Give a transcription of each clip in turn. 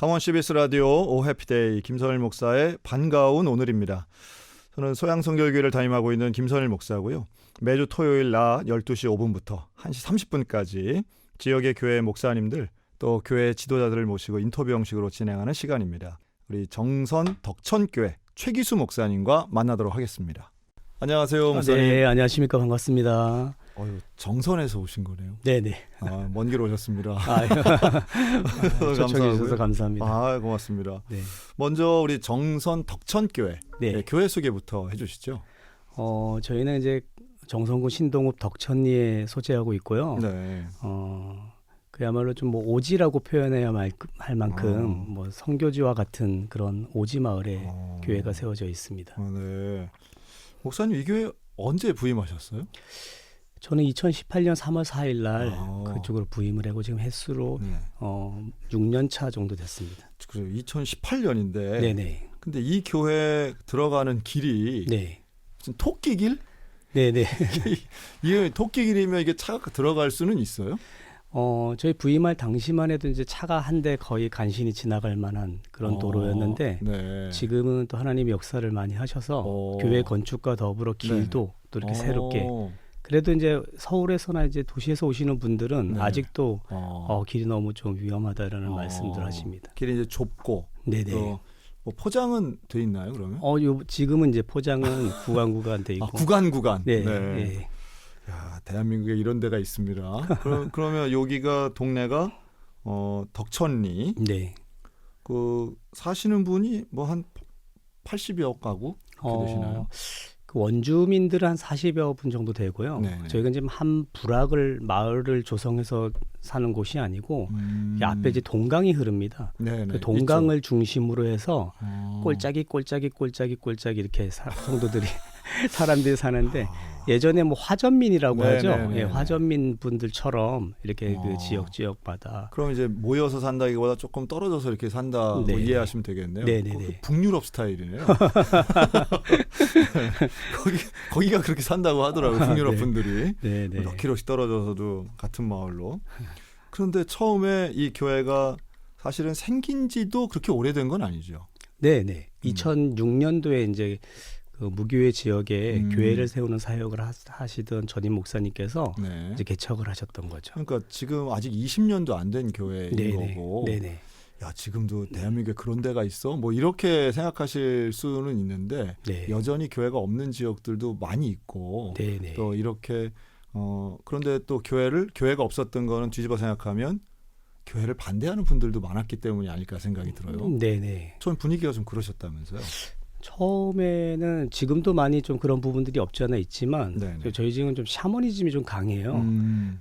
강원 CBS 라디오 오해피데이 김선일 목사의 반가운 오늘입니다. 저는 소양성결교회를 담임하고 있는 김선일 목사고요. 매주 토요일 낮 12시 5분부터 1시 30분까지 지역의 교회 목사님들 또 교회 지도자들을 모시고 인터뷰 형식으로 진행하는 시간입니다. 우리 정선 덕천교회 최기수 목사님과 만나도록 하겠습니다. 안녕하세요, 목사님. 네, 안녕하십니까. 반갑습니다. 정선에서 오신 거네요. 네네. 먼 길 오셨습니다. 초청해 주셔서 감사합니다. 고맙습니다. 네. 먼저 우리 정선 덕천교회 네. 교회 소개부터 해주시죠. 저희는 이제 정선구 신동읍 덕천리에 소재하고 있고요. 네. 그야말로 좀 뭐 오지라고 표현해야 할 만큼 뭐 선교지와 같은 그런 오지 마을에 교회가 세워져 있습니다. 네. 목사님 이 교회 언제 부임하셨어요? 저는 2018년 3월 4일 날 그쪽으로 부임을 하고 지금 횟수로 6년 차 정도 됐습니다. 그래요. 2018년인데. 네네. 근데 이 교회 들어가는 길이 무슨 토끼길? 네네. 이게 토끼길이면 이게 차가 들어갈 수는 있어요? 저희 부임할 당시만 해도 이제 차가 한 대 거의 간신히 지나갈 만한 그런 도로였는데 지금은 또 하나님이 역사를 많이 하셔서 교회 건축과 더불어 길도 또 이렇게 새롭게 그래도 이제 서울에서나 이제 도시에서 오시는 분들은 아직도 길이 너무 좀 위험하다라는 말씀들 하십니다. 길이 이제 좁고 네네. 뭐 포장은 돼 있나요, 그러면? 지금은 이제 포장은 구간 돼 있고. 구간. 네. 네. 야, 대한민국에 이런 데가 있습니다. 그러면 여기가 동네가 덕천리. 네. 그 사시는 분이 뭐 한 80여 가구 되시나요? 그 원주민들은 한 40여 분 정도 되고요. 네네. 저희가 지금 한 마을을 조성해서 사는 곳이 아니고 이 앞에 이제 동강이 흐릅니다. 그 동강을 있죠. 중심으로 해서 꼴짜기 이렇게 성도들이 사람들이 사는데 예전에 뭐 화전민이라고 하죠. 예, 화전민 분들처럼 이렇게 그 지역마다. 그럼 이제 모여서 산다기보다 조금 떨어져서 이렇게 산다고 이해하시면 되겠네요. 네네네. 북유럽 스타일이네요. 거기가 그렇게 산다고 하더라고요. 북유럽 분들이. 몇 킬로씩 떨어져서도 같은 마을로. 그런데 처음에 이 교회가 사실은 생긴 지도 그렇게 오래된 건 아니죠. 네네. 2006년도에 이제 그 무교회 지역에 교회를 세우는 사역을 하시던 전임 목사님께서 이제 개척을 하셨던 거죠. 그러니까 지금 아직 20년도 안 된 교회인 거고. 야, 지금도 대한민국에 그런 데가 있어? 뭐 이렇게 생각하실 수는 있는데 여전히 교회가 없는 지역들도 많이 있고 또 이렇게 그런데 또 교회가 없었던 거는 뒤집어 생각하면 교회를 반대하는 분들도 많았기 때문이 아닐까 생각이 들어요. 처음 분위기가 좀 그러셨다면서요? 처음에는 지금도 많이 좀 그런 부분들이 없지 않아 있지만 저희 지금 좀 샤머니즘이 좀 강해요.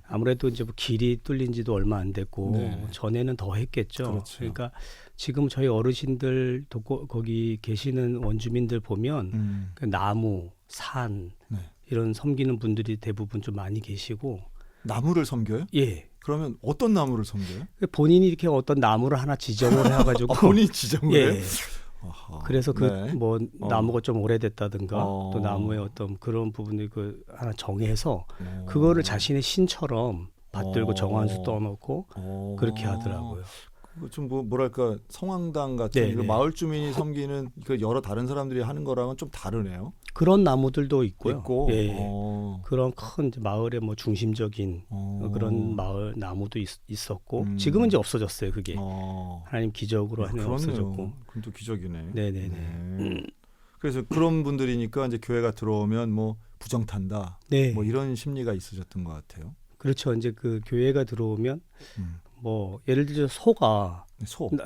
아무래도 이제 뭐 길이 뚫린 지도 얼마 안 됐고 전에는 더 했겠죠. 그렇죠. 그러니까 지금 저희 어르신들 거기 계시는 원주민들 보면 그 나무, 산 이런 섬기는 분들이 대부분 좀 많이 계시고. 나무를 섬겨요? 예. 그러면 어떤 나무를 섬겨요? 본인이 이렇게 어떤 나무를 하나 지정을 해가지고 본인 지정을 해요? 그래서 뭐 나무가 좀 오래됐다든가 또 나무의 어떤 그런 부분을 하나 정해서 그거를 자신의 신처럼 받들고 정한수 떠놓고 그렇게 하더라고요. 좀 뭐랄까 성황당 같은 그 마을 주민이 섬기는 그 여러 다른 사람들이 하는 거랑은 좀 다르네요. 그런 나무들도 있고요. 그런 큰 이제 마을의 뭐 중심적인 그런 마을 나무도 있었고 지금은 이제 없어졌어요. 그게 하나님 기적으로 하면 없어졌고. 그건 또 기적이네. 네네네. 그래서 그런 분들이니까 이제 교회가 들어오면 뭐 부정탄다. 뭐 이런 심리가 있으셨던 것 같아요. 그렇죠. 이제 그 교회가 들어오면 뭐 예를 들어 소가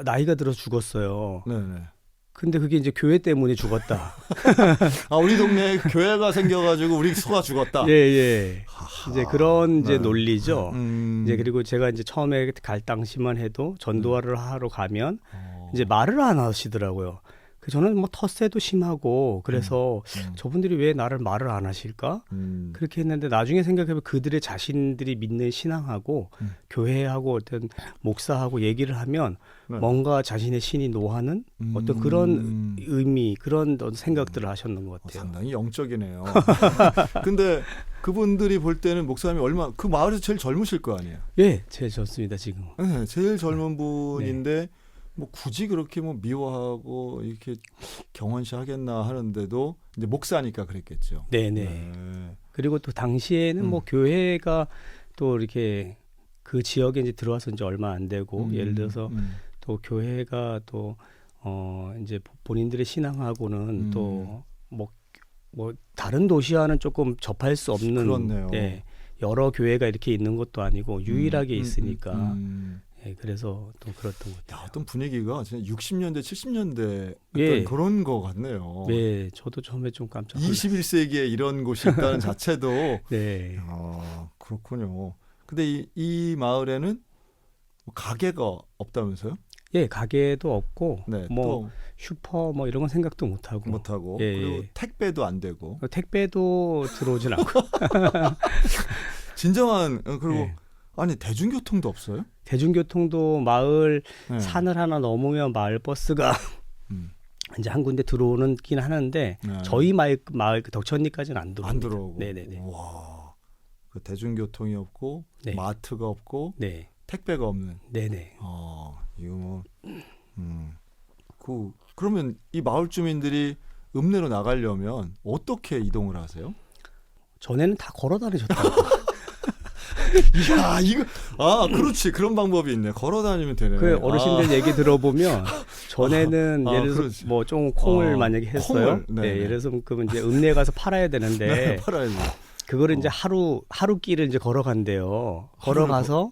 나이가 들어 죽었어요. 근데 그게 이제 교회 때문에 죽었다. 우리 동네에 교회가 생겨가지고 우리 소가 죽었다. 이제 그런 이제 논리죠. 이제 그리고 제가 이제 처음에 갈 당시만 해도 전도화를 하러 가면 이제 말을 안 하시더라고요. 저는 뭐 텃세도 심하고 그래서 저분들이 왜 나를 말을 안 하실까? 그렇게 했는데 나중에 생각해보면 그들의 자신들이 믿는 신앙하고 교회하고 어떤 목사하고 얘기를 하면 뭔가 자신의 신이 노하는 어떤 그런 의미, 그런 생각들을 하셨는 것 같아요. 상당히 영적이네요. 근데 그분들이 볼 때는 목사님이 그 마을에서 제일 젊으실 거 아니에요? 예, 제일 젊습니다 지금. 제일 젊은 분인데 뭐 굳이 그렇게 뭐 미워하고 이렇게 경원시 하겠나 하는데도 이제 목사니까 그랬겠죠. 네네. 네. 그리고 또 당시에는 뭐 교회가 또 이렇게 그 지역에 이제 들어와서 이제 얼마 안 되고 예를 들어서 또 교회가 또 이제 본인들의 신앙하고는 또 뭐 다른 도시와는 조금 접할 수 없는 그렇네요. 네, 여러 교회가 이렇게 있는 것도 아니고 유일하게 있으니까 예, 그래서 또 그렇던 것 같아요. 어떤 분위기가 진짜 60년대, 70년대 예. 그런 것 같네요. 네, 저도 처음에 좀 깜짝 놀랐어요. 21세기에 이런 곳이 있다는 자체도 네. 그렇군요. 근데 이 마을에는 가게가 없다면서요? 예, 가게도 없고 네, 뭐 또 슈퍼 뭐 이런 건 생각도 못 하고. 예, 그리고 택배도 안 되고. 택배도 들어오진 않고. 진정한 그리고 예. 아니 대중교통도 없어요? 대중교통도 마을 산을 하나 넘으면 마을 버스가 이제 한 군데 들어오긴 하는데 저희 마을 그 덕천리까지는 안 들어옵니다. 안 들어오고. 네네네. 와, 그 대중교통이 없고 네. 마트가 없고 네. 택배가 없는. 네네. 이거 그러면 이 마을 주민들이 읍내로 나가려면 어떻게 이동을 하세요? 전에는 다 걸어 다니셨다고. 야, 이거 그렇지. 그런 방법이 있네. 걸어 다니면 되네. 그 어르신들 얘기 들어보면 전에는 예를 들어서 뭐 좀 콩을 만약에 했어요. 네, 예를 들어서 그러면 이제 읍내에 가서 팔아야 되는데 네, 팔아야지. 그거를 이제 하루 끼를 이제 걸어간대요. 걸어가서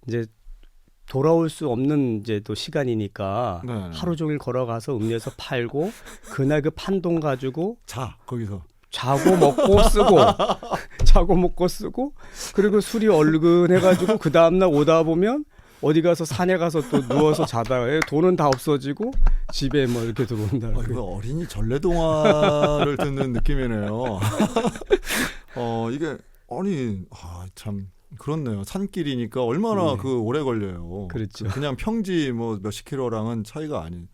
이제 돌아올 수 없는 이제 또 시간이니까 하루 종일 걸어가서 읍내에서 팔고 그날 그 판 돈 가지고 거기서 자고 먹고 쓰고 자고 먹고 쓰고 그리고 술이 얼근해가지고 그 다음날 오다 보면 어디 가서 산에 가서 또 누워서 자다가 돈은 다 없어지고 집에 뭐 이렇게 들어온다. 이거 어린이 전래동화를 듣는 느낌이네요. 이게 참 그렇네요. 산길이니까 얼마나 그 오래 걸려요. 그렇죠. 그냥 평지 뭐 몇십 킬로랑은 차이가 아닌.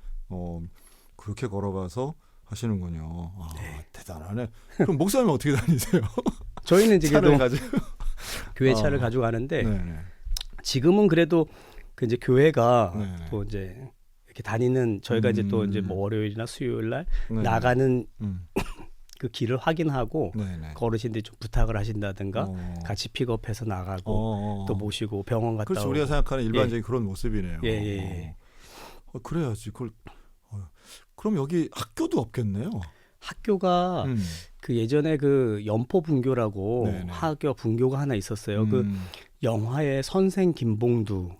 그렇게 걸어가서 하시는군요. 네. 대단하네. 그럼 목사님은 어떻게 다니세요? 저희는 이제 차를 가지고 교회 차를 가지고 가는데 네네. 지금은 그래도 그 이제 교회가 네네. 또 이제 이렇게 다니는 저희가 이제 또 이제 뭐 월요일이나 수요일 날 나가는 그 길을 확인하고 그 어르신들이 좀 부탁을 하신다든가 같이 픽업해서 나가고 또 모시고 병원 갔다 그렇죠. 오고. 우리가 생각하는 일반적인 그런 모습이네요. 예. 그래야지. 그럼 여기 학교도 없겠네요. 학교가 그 예전에 그 연포분교라고 학교 분교가 하나 있었어요. 그 영화의 선생 김봉두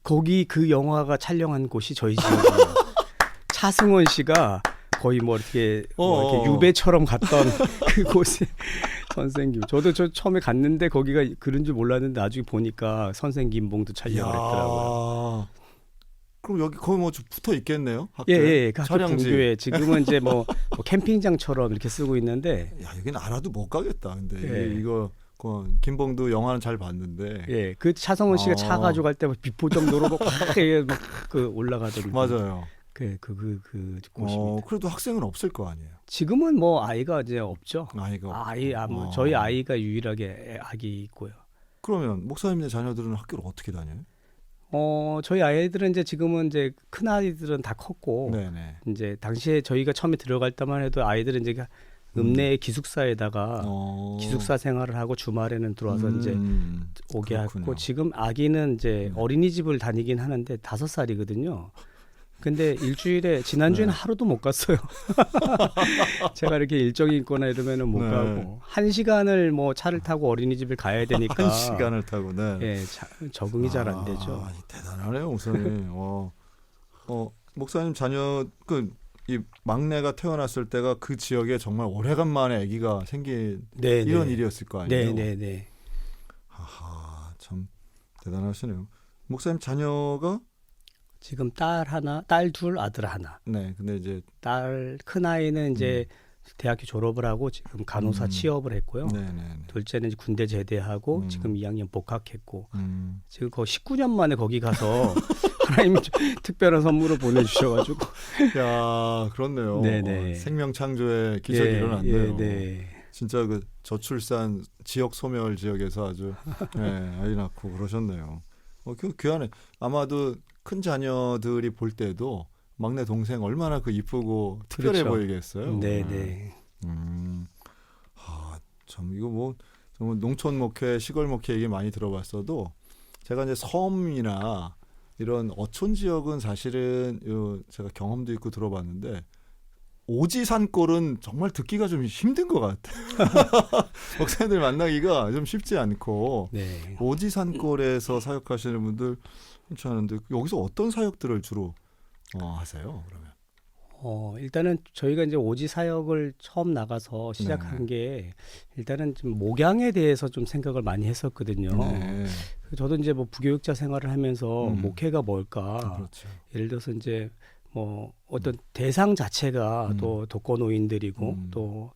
거기 그 영화가 촬영한 곳이 저희 집이에요. 차승원 씨가 거의 뭐 이렇게 유배처럼 갔던 그곳이 선생님. 저도 처음에 갔는데 거기가 그런 줄 몰랐는데 나중에 보니까 선생 김봉두 촬영을 했더라고요. 그럼 여기 거의 뭐 붙어 있겠네요. 예, 그 학교 분교에 지금은 이제 뭐 캠핑장처럼 이렇게 쓰고 있는데. 야, 여기는 알아도 못 가겠다. 근데 이거 김봉두 영화는 잘 봤는데. 예, 그 차성원 씨가 차 가지고 갈 때 비포정도로 막 그 올라가던. 맞아요. 그 곳입니다. 그래도 학생은 없을 거 아니에요. 지금은 뭐 아이가 이제 없죠. 아이가 뭐 저희 아이가 유일하게 아기 있고요. 그러면 목사님네 자녀들은 학교를 어떻게 다녀요? 저희 아이들은 이제 지금은 이제 큰 아이들은 다 컸고 이제 당시에 저희가 처음에 들어갈 때만 해도 아이들은 이제 읍내 기숙사에다가 기숙사 생활을 하고 주말에는 들어와서 이제 오게 하고 지금 아기는 이제 어린이집을 다니긴 하는데 5살이거든요. 근데 일주일에 지난주에는 하루도 못 갔어요. 제가 이렇게 일정이 있거나 이러면은 못 가고 1시간을 뭐 차를 타고 어린이집을 가야 되니까 1시간을 타고 적응이 잘 안 되죠. 대단하네요, 목사님. 목사님 자녀 이 막내가 태어났을 때가 그 지역에 정말 오래간만에 아기가 생긴 이런 일이었을 거 아니에요. 네. 참 대단하시네요. 목사님 자녀가 지금 딸 둘, 아들 하나. 네, 근데 이제 딸 큰 아이는 이제 대학교 졸업을 하고 지금 간호사 취업을 했고요. 둘째는 이제 군대 제대하고 지금 2학년 복학했고 지금 거의 19년 만에 거기 가서 하나님이 특별한 선물을 보내주셔가지고. 야, 그렇네요. 생명 창조의 기적이 일어났네요. 진짜 그 저출산 지역 소멸 지역에서 아주 아이 낳고 그러셨네요. 귀하네. 아마도 큰 자녀들이 볼 때도 막내 동생 얼마나 그 이쁘고 특별해 그렇죠. 보이겠어요. 네네. 참 이거 뭐 정말 농촌 목회, 시골 목회 얘기 많이 들어봤어도 제가 이제 섬이나 이런 어촌 지역은 사실은 제가 경험도 있고 들어봤는데 오지산골은 정말 듣기가 좀 힘든 것 같아요. 목사님들 만나기가 좀 쉽지 않고 네. 오지산골에서 사역하시는 분들 괜찮은데 여기서 어떤 사역들을 주로 하세요? 그러면? 일단은 저희가 이제 오지 사역을 처음 나가서 시작한 게 일단은 좀 목양에 대해서 좀 생각을 많이 했었거든요. 네. 저도 이제 뭐 부교육자 생활을 하면서 목회가 뭘까? 그렇죠. 예를 들어서 이제 뭐 어떤 대상 자체가 또 독거노인들이고 또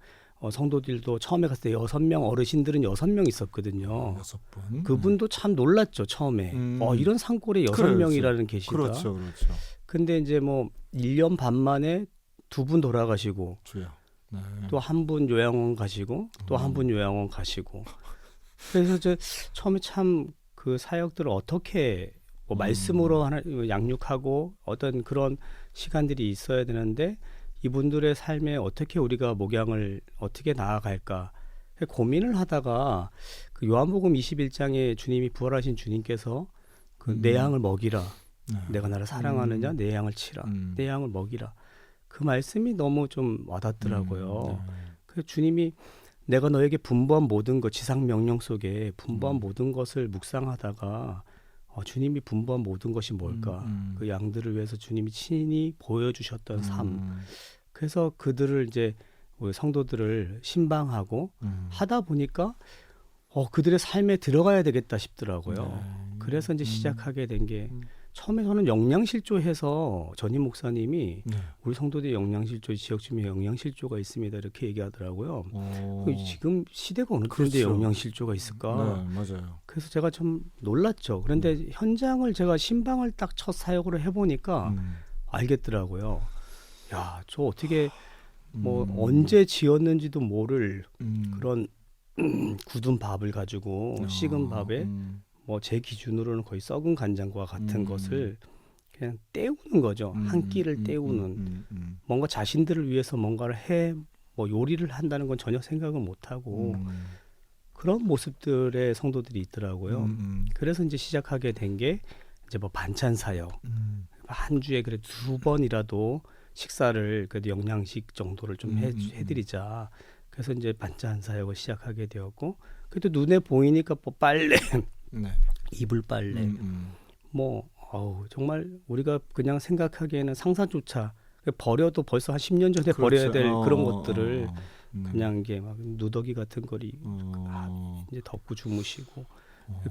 성도들도 처음에 갔을 때 6명, 어르신들은 6명 있었거든요. 6분. 그분도 참 놀랐죠, 처음에. 이런 산골에 6명이라는 계시다. 그렇죠, 그렇죠. 근데 이제 뭐 1년 반 만에 2분 돌아가시고 주요. 네. 또 한 분 요양원 가시고 또 한 분 요양원 가시고 그래서 저 처음에 참 그 사역들을 어떻게 뭐 말씀으로 하나 양육하고 어떤 그런 시간들이 있어야 되는데 이분들의 삶에 어떻게 우리가 목양을 어떻게 나아갈까 고민을 하다가 그 요한복음 21장에 주님이 부활하신 주님께서 그 내 양을 먹이라. 내가 나를 사랑하느냐 내 양을 치라. 내 양을 먹이라. 그 말씀이 너무 좀 와닿더라고요. 그래서 주님이 내가 너에게 분부한 모든 것, 지상 명령 속에 분부한 모든 것을 묵상하다가 주님이 분부한 모든 것이 뭘까? 그 양들을 위해서 주님이 친히 보여주셨던 삶. 그래서 그들을 이제 우리 성도들을 신방하고 하다 보니까 그들의 삶에 들어가야 되겠다 싶더라고요. 그래서 이제 시작하게 된 게 처음에 저는 영양실조해서 전임 목사님이 우리 성도들 영양실조 지역 주민에 영양실조가 있습니다 이렇게 얘기하더라고요. 지금 시대가 어느 때인데 그렇죠. 영양실조가 있을까? 네, 맞아요. 그래서 제가 좀 놀랐죠. 그런데 현장을 제가 신방을 딱 첫 사역으로 해보니까 알겠더라고요. 야, 저 어떻게 뭐 언제 지었는지도 모를 그런 굳은 밥을 가지고 식은 밥에 뭐 제 기준으로는 거의 썩은 간장과 같은 것을 그냥 때우는 거죠. 한 끼를 때우는 뭔가 자신들을 위해서 뭔가를 뭐 요리를 한다는 건 전혀 생각을 못 하고 그런 모습들의 성도들이 있더라고요. 그래서 이제 시작하게 된 게 이제 뭐 반찬 사역 한 주에 그래도 2번이라도 식사를 그래도 영양식 정도를 좀 해드리자. 그래서 이제 반찬 사역을 시작하게 되었고 그래도 눈에 보이니까 뭐 빨래 네. 이불 빨래 뭐 정말 우리가 그냥 생각하기에는 상상조차 버려도 벌써 한 10년 전에 그렇죠. 버려야 될 그런 것들을 그냥 이게 막 누더기 같은 거리 이제 덮고 주무시고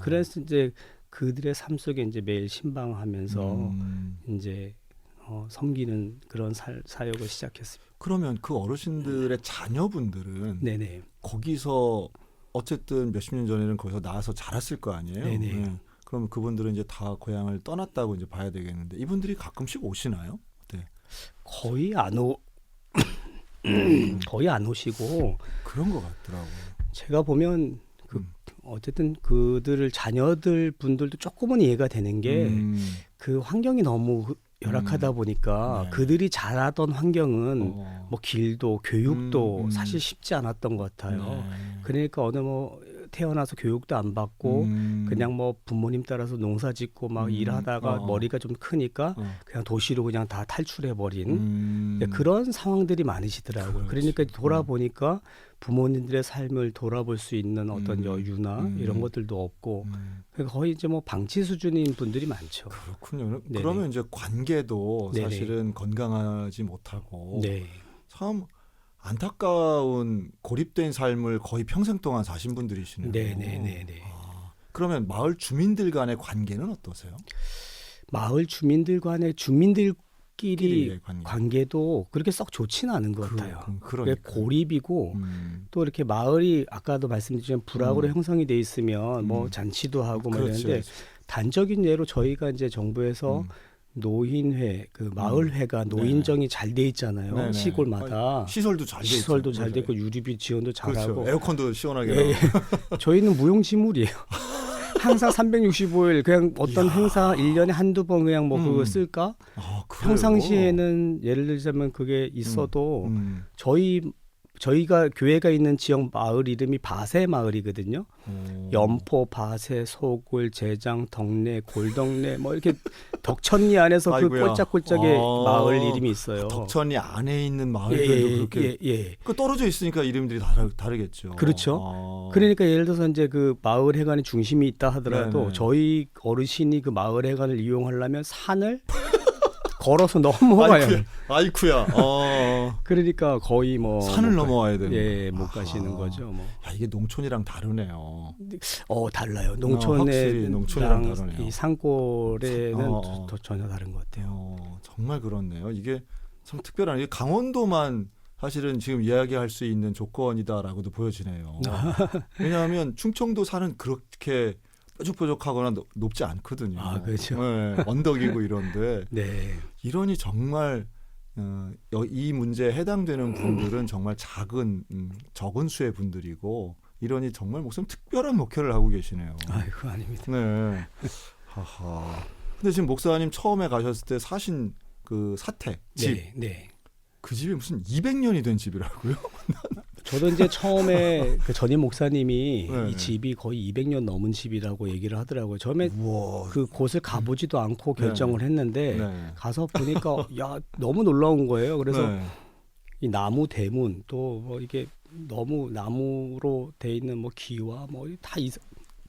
그래서 이제 그들의 삶 속에 이제 매일 신방하면서 이제 섬기는 그런 사역을 시작했습니다. 그러면 그 어르신들의 자녀분들은 네네. 거기서 어쨌든 몇십 년 전에는 거기서 나와서 자랐을 거 아니에요. 네네. 네. 그러면 그분들은 이제 다 고향을 떠났다고 이제 봐야 되겠는데 이분들이 가끔씩 오시나요? 네. 거의 거의 안 오시고 그런 것 같더라고요. 제가 보면 어쨌든 그들을 자녀들 분들도 조금은 이해가 되는 게 그 환경이 너무 열악하다 보니까 네. 그들이 자라던 환경은 뭐 길도 교육도 사실 쉽지 않았던 것 같아요. 네. 그러니까 어느 뭐 태어나서 교육도 안 받고 그냥 뭐 부모님 따라서 농사 짓고 막 일하다가 머리가 좀 크니까 그냥 도시로 그냥 다 탈출해 버린 그런 상황들이 많으시더라고요. 그렇지. 그러니까 돌아보니까 부모님들의 삶을 돌아볼 수 있는 어떤 여유나 이런 것들도 없고 그러니까 거의 이제 뭐 방치 수준인 분들이 많죠. 그렇군요. 네네. 그러면 이제 관계도 네네. 사실은 건강하지 못하고 네. 참 안타까운 고립된 삶을 거의 평생 동안 사신 분들이시네요. 네네네네. 그러면 마을 주민들 간의 관계는 어떠세요? 마을 주민들 간의 주민들끼리 끼리의 관계도 그렇게 썩 좋지는 않은 것 같아요. 그러니까. 고립이고 또 이렇게 마을이 아까도 말씀드렸지만 불악으로 형성이 돼 있으면 뭐 잔치도 하고 뭐 그렇죠. 이러는데 단적인 예로 저희가 이제 정부에서 노인회 그 마을회가 노인정이 잘 돼 있잖아요. 네네. 시골마다 시설도 잘 돼 있죠. 시설도 잘 돼 있고 유리비 지원도 잘하고 그렇죠. 에어컨도 시원하게 예, 예. 저희는 무용지물이에요. 항상 365일 그냥 어떤 이야. 행사 1년에 한두 번 그냥 뭐 그거 쓸까? 그래요? 평상시에는 예를 들자면 그게 있어도 저희가 교회가 있는 지역 마을 이름이 바세 마을이거든요. 연포, 바세, 소굴, 제장, 덕내, 골덕내 뭐 이렇게 덕천리 안에서 그 아이고야. 꼴짝꼴짝의 마을 이름이 있어요. 덕천리 안에 있는 마을들도 그렇게 그 떨어져 있으니까 이름들이 다르겠죠. 그렇죠. 그러니까 예를 들어서 이제 그 마을 해관의 중심이 있다 하더라도 네네. 저희 어르신이 그 마을 해관을 이용하려면 산을 걸어서 넘어가요. 아이쿠야. 그러니까 거의 뭐 산을 넘어와야 되는. 예, 못 가시는 거죠. 뭐. 야, 이게 농촌이랑 다르네요. 달라요. 확실히 농촌이랑 다르네요. 이 산골에는 더 전혀 다른 것 같아요. 정말 그렇네요. 이게 참 특별한. 이게 강원도만 사실은 지금 이야기할 수 있는 조건이다라고도 보여지네요. 왜냐하면 충청도 산은 그렇게 뾰족뾰족하거나 높지 않거든요. 그렇죠. 네, 언덕이고 이런데 네. 이러니 정말 이 문제에 해당되는 분들은 정말 적은 수의 분들이고 이러니 정말 무슨 특별한 목회를 하고 계시네요. 아이고 아닙니다. 네. 하하. 근데 지금 목사님 처음에 가셨을 때 사신 그 사택 집. 네. 그 집이 무슨 200년이 된 집이라고요? 저도 이제 처음에 그 전임 목사님이 네네. 이 집이 거의 200년 넘은 집이라고 얘기를 하더라고요. 처음에 우와. 그 곳을 가보지도 않고 결정을 했는데 네. 가서 보니까 야 너무 놀라운 거예요. 그래서 네. 이 나무 대문 또 뭐 이게 너무 나무로 돼 있는 뭐 기와 뭐 다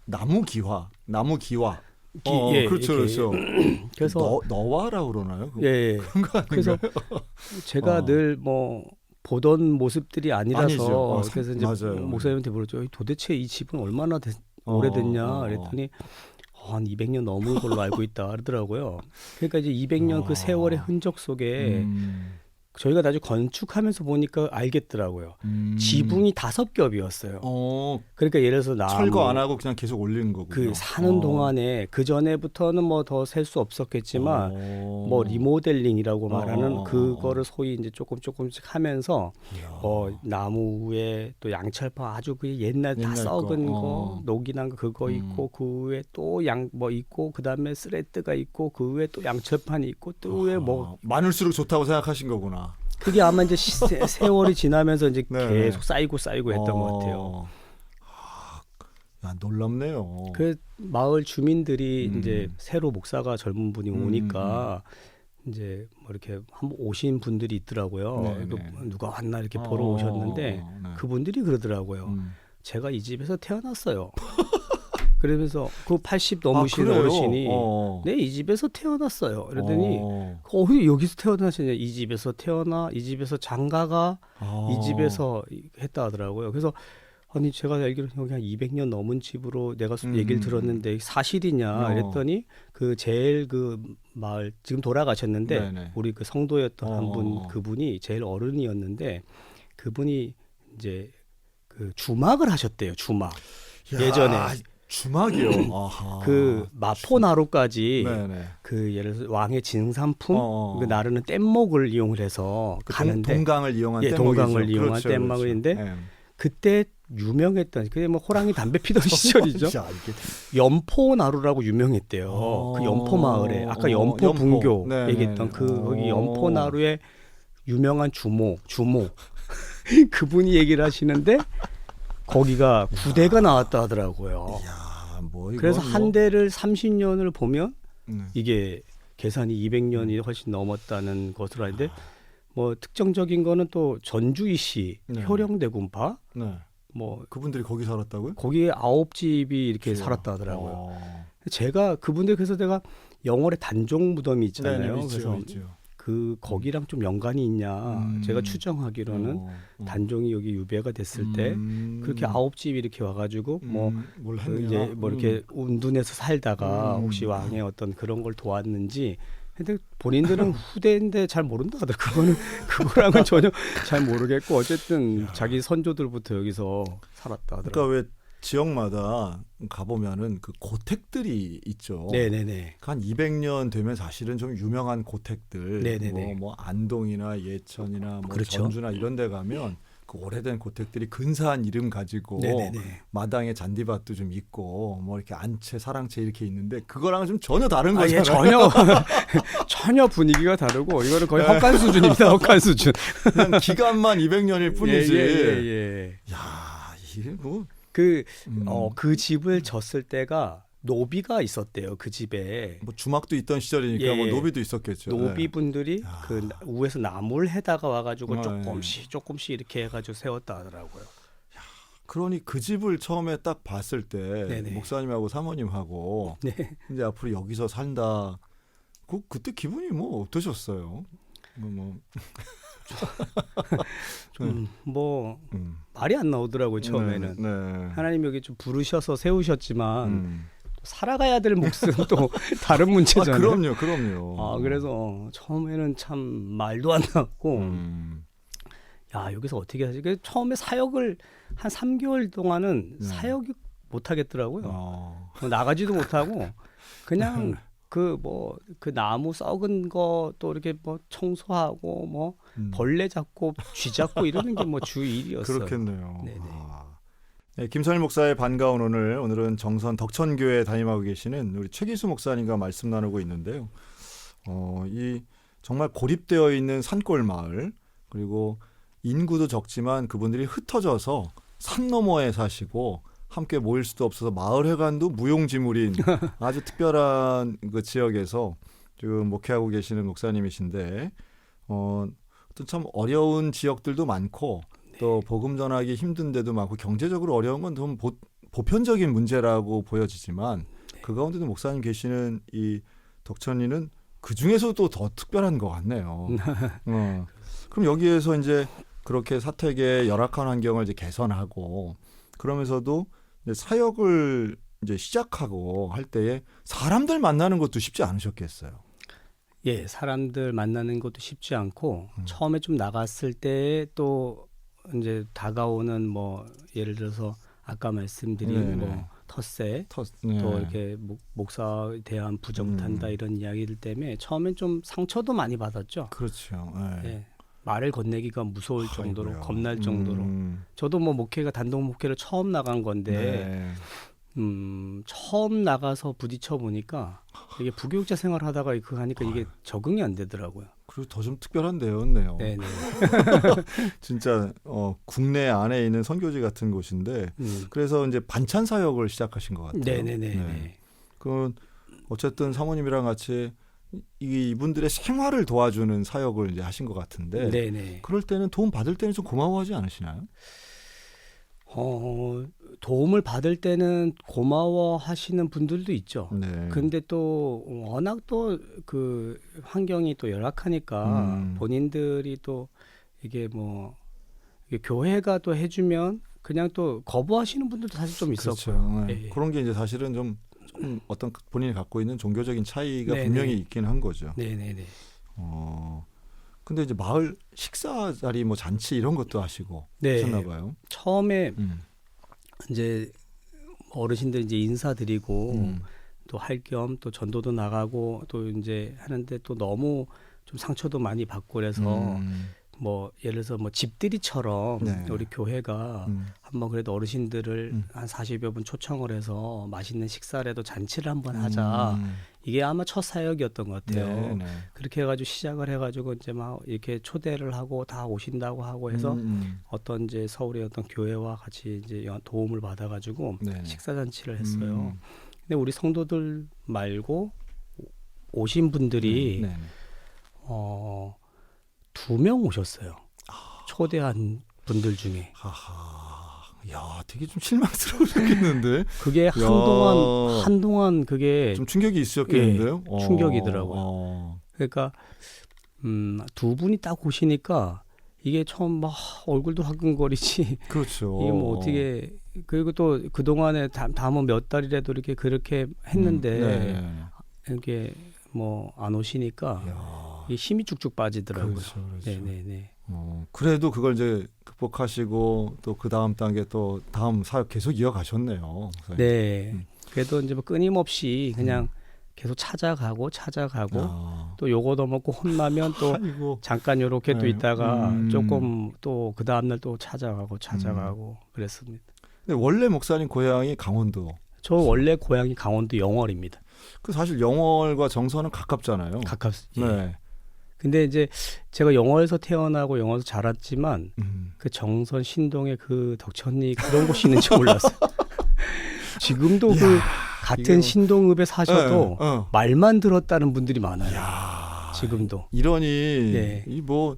나무 기화. 예, 그렇죠, 그렇죠. 그래서 너와라고 그러나요? 예. 그런 거 아닌가요? 그래서 제가 늘 뭐 보던 모습들이 아니라서 아니죠. 그래서 이제 맞아요. 목사님한테 물었죠. 도대체 이 집은 얼마나 오래됐냐 그랬더니 한 200년 넘은 걸로 알고 있다 그러더라고요. 그러니까 이제 200년 그 세월의 흔적 속에 저희가 나중에 건축하면서 보니까 알겠더라고요. 지붕이 5겹이었어요. 그러니까 예를 들어서 나무 철거 안 하고 그냥 계속 올리는 거군요. 그 사는 동안에 그 전에부터는 뭐 더 셀 수 없었겠지만 뭐 리모델링이라고 말하는 그거를 소위 이제 조금씩 하면서 나무에 또 양철판 아주 그 옛날 다 썩은 거 녹이 난 거 그거 있고 그 위에 또 뭐 있고 그다음에 스레트가 있고 그 위에 또 양철판이 있고 또 위에 뭐 많을수록 좋다고 생각하신 거구나. 그게 아마 이제 세월이 지나면서 이제 네. 계속 쌓이고 했던 것 같아요. 야, 놀랍네요. 그 마을 주민들이 이제 새로 목사가 젊은 분이 오니까 이제 뭐 이렇게 한번 오신 분들이 있더라고요. 누가 왔나 이렇게 보러 오셨는데 그분들이 그러더라고요. 제가 이 집에서 태어났어요. 그러면서 그 80 넘으신 어르신이 네, 이 집에서 태어났어요. 그러더니 여기서 태어나시냐? 이 집에서 태어나 이 집에서 장가가 이 집에서 했다 하더라고요. 그래서 아니 제가 알기로는 여기 한 200년 넘은 집으로 내가 얘기를 들었는데 사실이냐 그랬더니 그 제일 그 마을 지금 돌아가셨는데 네네. 우리 그 성도였던 한 분 그분이 제일 어른이었는데 그분이 이제 그 주막을 하셨대요. 주막. 예전에 주막이요. 그 마포나루까지 네네. 그 예를 들어서 왕의 진산품 그 나르는 뗏목을 이용을 해서 그 가는데 동강을 이용한 뗏목이죠. 동강을 이용한 그렇죠, 뗏목인데 그렇죠. 그때 유명했던 그게 뭐 호랑이 담배 피던 시절이죠. 연포나루라고 유명했대요. 그 연포 마을에 아까 연포 분교 얘기했던 그 거기 연포나루의 유명한 주모 그분이 얘기를 하시는데 거기가 9대가 나왔다 하더라고요. 그래서 한 대를 30년을 보면 이게 계산이 200년이 훨씬 넘었다는 것으로 하는데 뭐 특정적인 거는 또 전주이 씨, 효령대군파 뭐 그분들이 거기 살았다고요? 거기에 9집이 이렇게 살았다 하더라고요. 제가 그분들 그래서 내가 영월의 단종 무덤이 있잖아요. 네네, 그래서 있죠. 그 거기랑 좀 연관이 있냐 제가 추정하기로는 단종이 여기 유배가 됐을 때 그렇게 9집이 이렇게 와가지고 뭘 했느냐? 이제 뭐 이렇게 운둔해서 살다가 혹시 왕의 어떤 그런 걸 도왔는지. 근데 본인들은 후대인데 잘 모른다 하더라고요. 그거랑은 전혀 잘 모르겠고 어쨌든 자기 선조들부터 여기서 살았다 하더라고요. 그러니까 왜 지역마다 가보면은 그 고택들이 있죠. 네네네. 한 200년 되면 사실은 좀 유명한 고택들, 네네네. 뭐 안동이나 예천이나 뭐 그렇죠. 전주나 이런 데 가면 그 오래된 고택들이 근사한 이름 가지고 네네네. 마당에 잔디밭도 좀 있고 뭐 이렇게 안채 사랑채 이렇게 있는데 그거랑은 좀 전혀 다른 거잖아요. 전혀 분위기가 다르고 이거는 거의 헛간 수준입니다. 헛간 수준. 그냥 기간만 200년일 뿐이지. 야, 이게 뭐 그 집을 졌을 때가 노비가 있었대요. 그 집에. 뭐 주막도 있던 시절이니까 뭐 노비도 있었겠죠. 노비분들이 그 위에서 나무를 해다가 와가지고 조금씩 이렇게 해가지고 세웠다 하더라고요. 그러니 그 집을 처음에 딱 봤을 때 목사님하고 사모님하고 이제 앞으로 여기서 산다. 그때 기분이 뭐 어떠셨어요? 말이 안 나오더라고요. 처음에는. 하나님 여기 좀 부르셔서 세우셨지만 살아가야 될 몫은 또 다른 문제잖아요. 그럼요. 그래서 처음에는 참 말도 안 나왔고 야, 여기서 어떻게 하지? 처음에 사역을 한 3개월 동안은 사역이 못 하겠더라고요. 나가지도 못하고 그냥 그 나무 썩은 거 또 이렇게 뭐 청소하고 뭐 벌레 잡고 쥐 잡고 이러는 게 뭐 주 일이었어요. 그렇겠네요. 네, 김선일 목사의 반가운 오늘은 정선 덕천교회에 담임하고 계시는 우리 최기수 목사님과 말씀 나누고 있는데요. 이 정말 고립되어 있는 산골 마을 그리고 인구도 적지만 그분들이 흩어져서 산 너머에 사시고 함께 모일 수도 없어서 마을회관도 무용지물인 아주 특별한 그 지역에서 지금 목회하고 계시는 목사님이신데 또 참 어려운 지역들도 많고 또 복음 전하기 힘든 데도 많고 경제적으로 어려운 건 좀 보편적인 문제라고 보여지지만 그 가운데도 목사님 계시는 이 덕천리는 그 중에서도 더 특별한 것 같네요. 그럼 여기에서 이제 그렇게 사택의 열악한 환경을 이제 개선하고 그러면서도 이제 사역을 이제 시작하고 할 때에 사람들 만나는 것도 쉽지 않으셨겠어요. 예, 사람들 만나는 것도 쉽지 않고 처음에 좀 나갔을 때 또 이제 다가오는 뭐 예를 들어서 아까 말씀드린 뭐 텃세 또 이렇게 목사에 대한 부정탄다 이런 이야기들 때문에 처음엔 좀 상처도 많이 받았죠. 그렇죠. 네. 말을 건네기가 무서울 정도로 겁날 정도로 저도 뭐 목회가 단독 목회를 처음 나간 건데 처음 나가서 부딪혀 보니까 이게 부교육자 생활을 하다가 그거 하니까 이게 적응이 안 되더라고요. 그리고 더 좀 특별한 데였네요. 네네. 진짜 국내 안에 있는 선교지 같은 곳인데 그래서 이제 반찬 사역을 시작하신 것 같아요. 네네네. 그 어쨌든 사모님이랑 같이 이분들의 생활을 도와주는 사역을 이제 하신 것 같은데 네네. 그럴 때는 도움 받을 때는 좀 고마워하지 않으시나요? 도움을 받을 때는 고마워하시는 분들도 있죠. 근데 또 워낙 또 그 환경이 또 열악하니까 본인들이 또 이게 뭐 이게 교회가 또 해주면 그냥 또 거부하시는 분들도 사실 좀 있었고요. 그렇죠. 그런 게 이제 사실은 좀 어떤 본인이 갖고 있는 종교적인 차이가 분명히 있긴 한 거죠. 네네네. 근데 이제 마을 식사 자리 뭐 잔치 이런 것도 하시고 하셨나 봐요. 처음에 이제 어르신들 이제 인사드리고 또 할 겸 또 전도도 나가고 또 이제 하는데 또 너무 좀 상처도 많이 받고 그래서 뭐 예를 들어서 뭐 집들이처럼 우리 교회가 한번 그래도 어르신들을 한 40여 분 초청을 해서 맛있는 식사라도 잔치를 한번 하자. 이게 아마 첫 사역이었던 것 같아요. 그렇게 해가지고 시작을 해가지고 이제 막 이렇게 초대를 하고 다 오신다고 하고 해서 어떤 이제 서울의 어떤 교회와 같이 이제 도움을 받아가지고 식사 잔치를 했어요. 근데 우리 성도들 말고 오신 분들이 2명 오셨어요. 초대한 분들 중에. 야, 되게 좀 실망스러우셨겠는데. 그게 한동안 그게 좀 충격이 있으셨겠는데요. 충격이더라고요. 그러니까 2분이 딱 오시니까 이게 처음 막 얼굴도 화끈거리지. 그렇죠. 이게 뭐 어떻게 그리고 또 그 동안에 다음은 몇 달이라도 이렇게 그렇게 했는데 이게 뭐 안 오시니까 이게 힘이 쭉쭉 빠지더라고요. 그렇죠. 네네네. 그래도 그걸 이제 극복하시고 또 그 다음 단계 또 다음 사역 계속 이어가셨네요. 네. 그래도 이제 뭐 끊임없이 그냥 계속 찾아가고 또 요거 먹고 혼나면 또 아이고. 잠깐 요렇게 또 있다가 조금 또 그 다음날 또 찾아가고 그랬습니다. 근데 원래 목사님 고향이 강원도. 저 원래 고향이 강원도 영월입니다. 그 사실 영월과 정선은 가깝잖아요. 가깝습니다. 네. 근데 이제 제가 영월에서 태어나고 영월에서 자랐지만 그 정선 신동의 그 덕천리 그런 곳이 있는지 몰랐어요. 지금도 그 같은 신동읍에 사셔도 말만 들었다는 분들이 많아요. 지금도. 이러니 이 뭐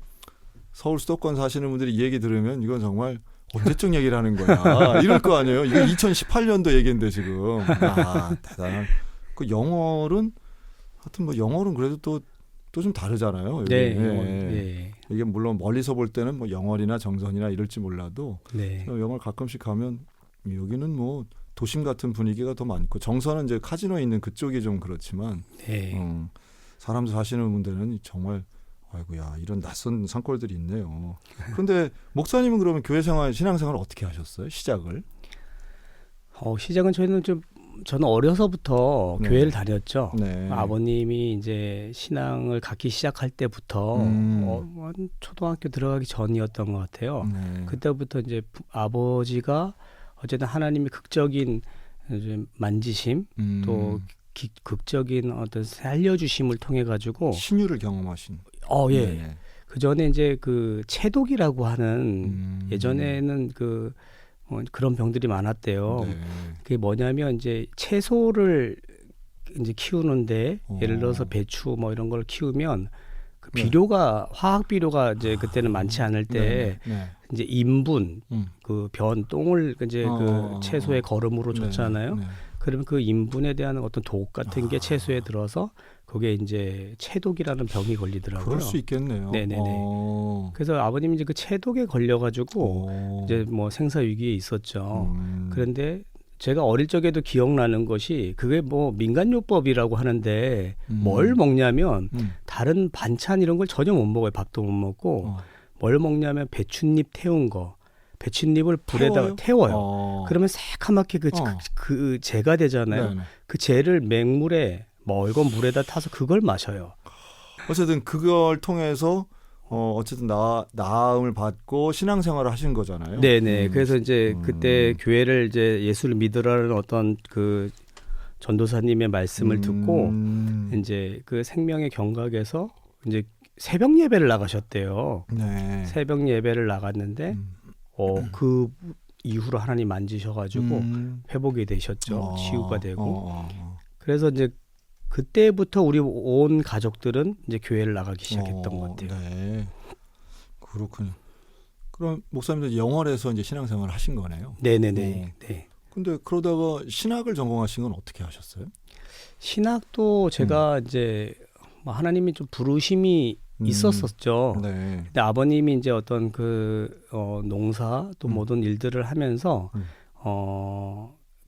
서울 수도권 사시는 분들이 이 얘기 들으면 이건 정말 언제적 얘기를 하는 거야. 이럴 거 아니에요. 이거 2018년도 얘기인데 지금. 대단한. 그 영월은 하여튼 뭐 영월은 그래도 또 좀 다르잖아요. 네. 네. 이게 물론 멀리서 볼 때는 뭐 영월이나 정선이나 이럴지 몰라도 영월 가끔씩 가면 여기는 뭐 도심 같은 분위기가 더 많고 정선은 이제 카지노 있는 그쪽이 좀 그렇지만 사람들 사시는 분들은 정말 아이고야 이런 낯선 산골들이 있네요. 그런데 목사님은 그러면 교회 생활, 신앙 생활을 어떻게 하셨어요? 시작을? 시작은 저는 어려서부터 교회를 다녔죠. 아버님이 이제 신앙을 갖기 시작할 때부터 초등학교 들어가기 전이었던 것 같아요. 그때부터 이제 아버지가 어쨌든 하나님의 극적인 만지심 또 극적인 어떤 살려주심을 통해 가지고 신유를 경험하신. 예. 그 전에 이제 그 체독이라고 하는 예전에는 그런 병들이 많았대요. 그게 뭐냐면 이제 채소를 이제 키우는데 예를 들어서 배추 뭐 이런 걸 키우면 그 비료가 화학 비료가 이제 그때는 많지 않을 때 이제 인분 그 변 똥을 이제 그 채소의 거름으로 줬잖아요. 그러면 그 인분에 대한 어떤 독 같은 게 채소에 들어서 그게 이제 체독이라는 병이 걸리더라고요. 그럴 수 있겠네요. 네네네. 그래서 아버님이 이제 그 체독에 걸려가지고 이제 뭐 생사 위기에 있었죠. 그런데 제가 어릴 적에도 기억나는 것이 그게 뭐 민간요법이라고 하는데 뭘 먹냐면 다른 반찬 이런 걸 전혀 못 먹어요. 밥도 못 먹고 뭘 먹냐면 배춧잎 태운 거. 배춧잎을 불에다가 태워요. 그러면 새카맣게 그 재가 되잖아요. 네네. 그 재를 맹물에 멀건 물에다 타서 그걸 마셔요. 어쨌든 그걸 통해서 어쨌든 나음을 받고 신앙생활을 하신 거잖아요. 네네. 그래서 이제 그때 교회를 이제 예수를 믿으라는 어떤 그 전도사님의 말씀을 듣고 이제 그 생명의 경각에서 이제 새벽 예배를 나가셨대요. 새벽 예배를 나갔는데 그 이후로 하나님 만지셔가지고 회복이 되셨죠. 치유가 되고. 그래서 이제 그때부터 우리 온 가족들은 이제 교회를 나가기 시작했던 것 같아요. 네, 그렇군요. 그럼 목사님도 영월에서 이제 신앙생활을 하신 거네요. 네네네. 네. 근데 그러다가 신학을 전공하신 건 어떻게 하셨어요? 신학도 제가 이제 하나님이 좀 부르심이 있었었죠. 근데 아버님이 이제 어떤 농사 또 모든 일들을 하면서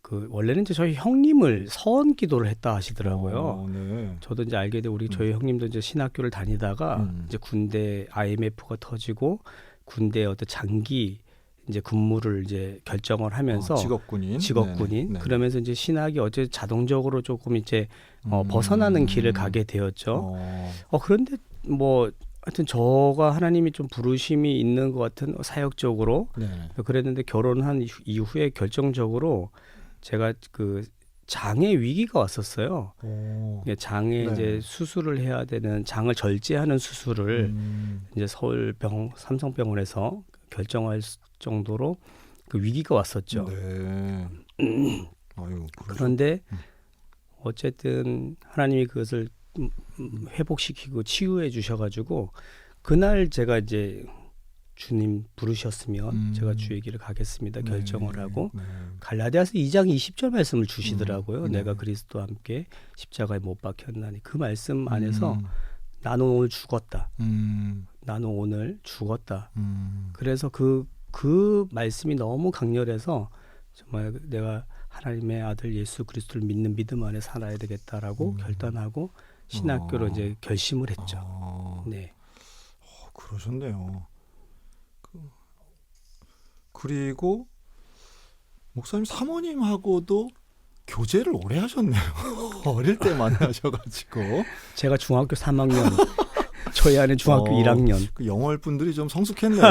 그 원래는 이제 저희 형님을 서원 기도를 했다 하시더라고요. 저도 이제 알게 되고 저희 형님도 이제 신학교를 다니다가 이제 군대 IMF가 터지고 군대 어떤 장기 이제 근무를 이제 결정을 하면서 직업군인. 네네. 그러면서 이제 신학이 어째 자동적으로 조금 이제 벗어나는 길을 가게 되었죠. 그런데 뭐 하여튼 저가 하나님이 좀 부르심이 있는 것 같은 사역적으로 그랬는데 결혼한 이후에 결정적으로 제가 그 장의 위기가 왔었어요. 장에 이제 수술을 해야 되는 장을 절제하는 수술을 이제 서울 삼성병원에서 결정할 정도로 그 위기가 왔었죠. 그런데 어쨌든 하나님이 그것을 회복시키고 치유해 주셔가지고 그날 제가 이제 주님 부르셨으면 제가 주의 길을 가겠습니다 결정을 하고 갈라디아서 2장 20절 말씀을 주시더라고요. 내가 그리스도와 함께 십자가에 못 박혔나니 그 말씀 안에서 나는 오늘 죽었다. 나는 오늘 죽었다. 그래서 그 말씀이 너무 강렬해서 정말 내가 하나님의 아들 예수 그리스도를 믿는 믿음 안에 살아야 되겠다라고 결단하고 신학교로 이제 결심을 했죠. 네. 그러셨네요. 그리고 목사님 사모님하고도 교제를 오래 하셨네요. 어릴 때 만나셔가지고. 제가 중학교 3학년, 저희 아는 중학교 1학년. 그 영월 분들이 좀 성숙했네요.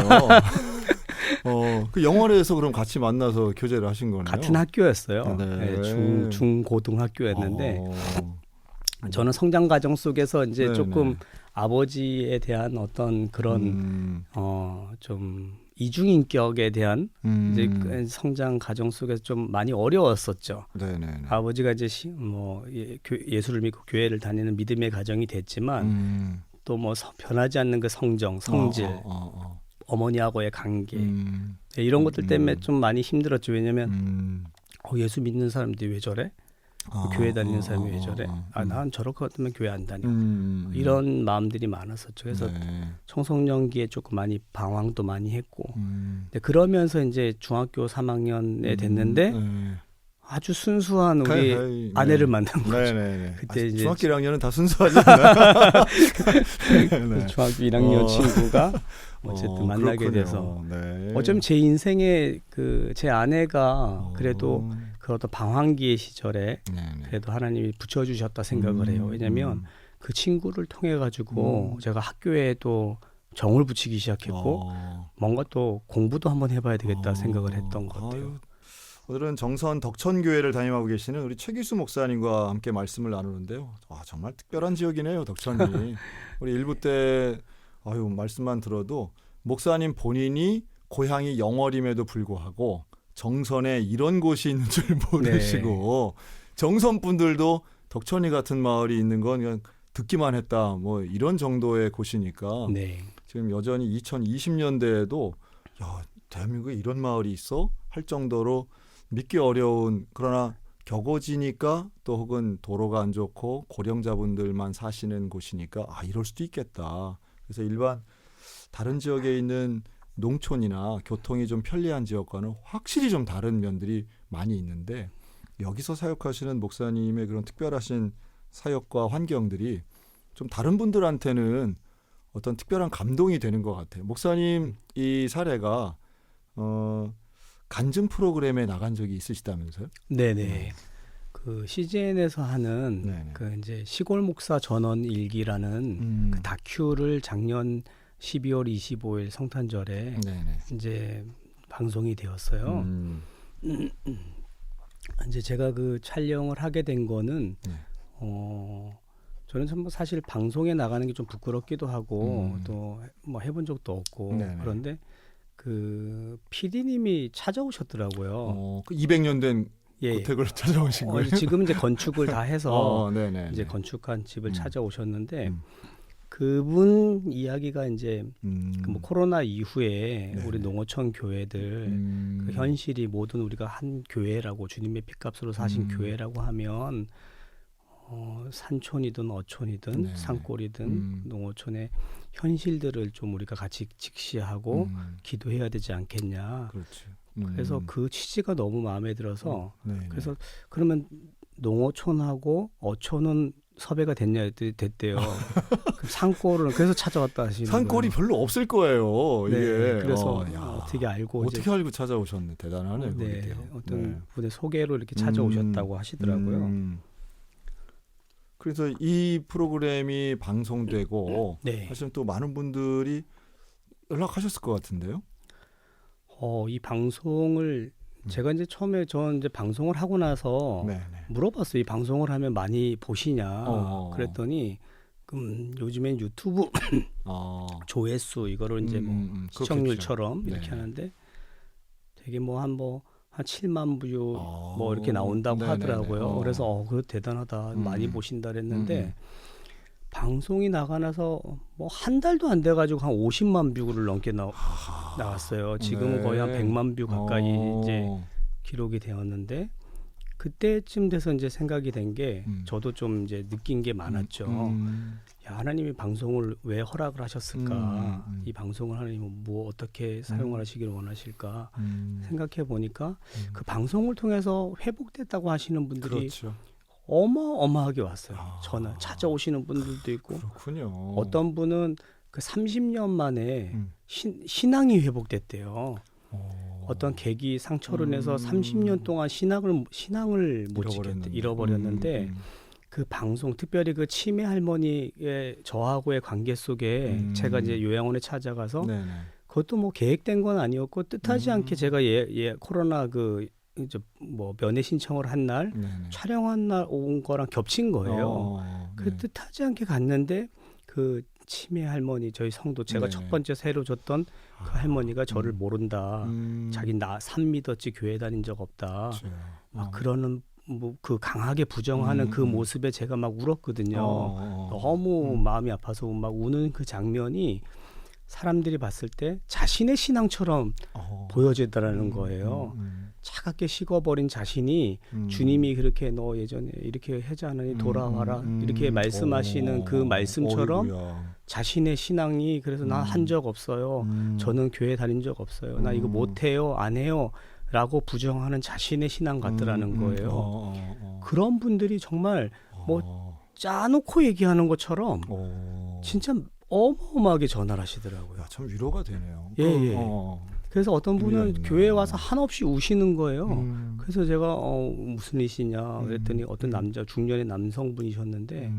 그 영월에서 그럼 같이 만나서 교제를 하신 거네요. 같은 학교였어요. 네. 네, 중고등학교였는데 저는 성장 과정 속에서 이제 네네. 조금 아버지에 대한 어떤 그런 좀 이중인격에 대한 이제 성장 과정 속에서 좀 많이 어려웠었죠. 네네네. 아버지가 이제 예수를 믿고 교회를 다니는 믿음의 가정이 됐지만 또 뭐 변하지 않는 그 성정, 성질, 어머니하고의 관계 네, 이런 것들 때문에 좀 많이 힘들었죠. 왜냐하면 예수 믿는 사람들이 왜 저래? 교회 다니는 사람이 왜 저래? 난 저럴 것 같으면 교회 안 다녀. 이런 마음들이 많았었죠. 그래서 청소년기에 조금 많이 방황도 많이 했고 근데 그러면서 이제 중학교 3학년에 됐는데 아주 순수한 우리 아내를 만난 거죠. 그때 이제 중학교 1학년은 다 순수하지 않나요? 네. 중학교 1학년 친구가 어쨌든 만나게 그렇군요. 돼서 네. 어쩌면 제 인생에 제 아내가 그래도 그 어떤 방황기의 시절에 그래도 하나님이 붙여주셨다 생각을 해요. 왜냐하면 그 친구를 통해 가지고 제가 학교에도 정을 붙이기 시작했고 뭔가 또 공부도 한번 해봐야 되겠다 생각을 했던 것 같아요. 오늘은 정선 덕천교회를 담임하고 계시는 우리 최기수 목사님과 함께 말씀을 나누는데요. 정말 특별한 지역이네요, 덕천이. 우리 일부 때 말씀만 들어도 목사님 본인이 고향이 영월임에도 불구하고 정선에 이런 곳이 있는 줄 모르시고 정선 분들도 덕천이 같은 마을이 있는 건 그냥 듣기만 했다. 뭐 이런 정도의 곳이니까 지금 여전히 2020년대에도 대한민국에 이런 마을이 있어? 할 정도로 믿기 어려운 그러나 격오지니까 또 혹은 도로가 안 좋고 고령자분들만 사시는 곳이니까 이럴 수도 있겠다. 그래서 일반 다른 지역에 있는 농촌이나 교통이 좀 편리한 지역과는 확실히 좀 다른 면들이 많이 있는데 여기서 사역하시는 목사님의 그런 특별하신 사역과 환경들이 좀 다른 분들한테는 어떤 특별한 감동이 되는 것 같아요. 목사님 이 사례가 간증 프로그램에 나간 적이 있으시다면서요? 네네. 그 CGN에서 하는 그 이제 시골 목사 전원 일기라는 그 다큐를 작년 12월 25일 성탄절에 이제 방송이 되었어요. 이제 제가 그 촬영을 하게 된 거는 저는 참 사실 방송에 나가는 게 좀 부끄럽기도 하고 또 뭐 해본 적도 없고 그런데 그 PD님이 찾아오셨더라고요. 그 200년 된 고택을 찾아오신 거예요? 지금 이제 건축을 다 해서 이제 건축한 집을 찾아오셨는데 그분 이야기가 이제 그 코로나 이후에 우리 농어촌 교회들 그 현실이 모든 우리가 한 교회라고 주님의 피값으로 사신 교회라고 하면 산촌이든 어촌이든 산골이든 농어촌의 현실들을 좀 우리가 같이 직시하고 기도해야 되지 않겠냐. 그렇죠. 그래서 그 취지가 너무 마음에 들어서 그래서 그러면 농어촌하고 어촌은 섭외가 됐대요. 산골은 그래서 찾아왔다 하시는 산골이 거예요. 별로 없을 거예요. 이게. 그래서 어떻게 알고 어떻게 알고 찾아오셨네. 대단하네요. 어떤 분의 소개로 이렇게 찾아오셨다고 하시더라고요. 그래서 이 프로그램이 방송되고 사실은 또 많은 분들이 연락하셨을 것 같은데요. 이 방송을 제가 이제 처음에 전 이제 방송을 하고 나서 물어봤어요. 이 방송을 하면 많이 보시냐. 그랬더니 요즘엔 유튜브 조회수 이거를 이제 뭐 시청률처럼 이렇게 하는데 되게 한 7만 뷰 뭐 이렇게 나온다고 하더라고요. 그래서 그거 대단하다. 많이 보신다 그랬는데 방송이 나가나서 뭐 한 달도 안 돼가지고 한 50만 뷰를 넘게 나왔어요. 지금은 거의 한 100만 뷰 가까이 이제 기록이 되었는데 그때쯤 돼서 이제 생각이 된 게 저도 좀 이제 느낀 게 많았죠. 야, 하나님이 방송을 왜 허락을 하셨을까? 이 방송을 하나님은 뭐 어떻게 사용을 하시기를 원하실까? 생각해 보니까 그 방송을 통해서 회복됐다고 하시는 분들이 어마어마하게 왔어요. 전화 찾아오시는 분들도 있고 그렇군요. 어떤 분은 그 30년 만에 신앙이 회복됐대요. 어떤 계기 상처로 인해서 30년 동안 신앙을 못 지켰대, 잃어버렸는데 그 방송 특별히 그 치매 할머니의 저하고의 관계 속에 제가 이제 요양원에 찾아가서 네네. 그것도 뭐 계획된 건 아니었고 뜻하지 않게 제가 코로나 그 이제 뭐 면회 신청을 한 날 촬영한 날 온 거랑 겹친 거예요. 그 뜻하지 않게 갔는데 그 치매 할머니 저희 성도 제가 첫 번째 세로 줬던 그 할머니가 저를 모른다. 자기 산 믿었지 교회 다닌 적 없다. 막 그러는 뭐 그 강하게 부정하는 그 모습에 제가 막 울었거든요. 너무 마음이 아파서 막 우는 그 장면이 사람들이 봤을 때 자신의 신앙처럼 보여지더라는 거예요. 차갑게 식어버린 자신이 주님이 그렇게 너 예전에 이렇게 하지 않으니 돌아와라 이렇게 말씀하시는 그 말씀처럼 자신의 신앙이 그래서 나 한 적 없어요. 저는 교회 다닌 적 없어요. 나 이거 못해요. 안 해요. 라고 부정하는 자신의 신앙 같더라는 거예요. 그런 분들이 정말 뭐 짜놓고 얘기하는 것처럼 진짜 어마어마하게 전화를 하시더라고요. 야, 참 위로가 되네요. 예. 그래서 어떤 분은 교회에 와서 한없이 우시는 거예요. 그래서 제가 무슨 일이시냐 그랬더니 어떤 중년의 남성분이셨는데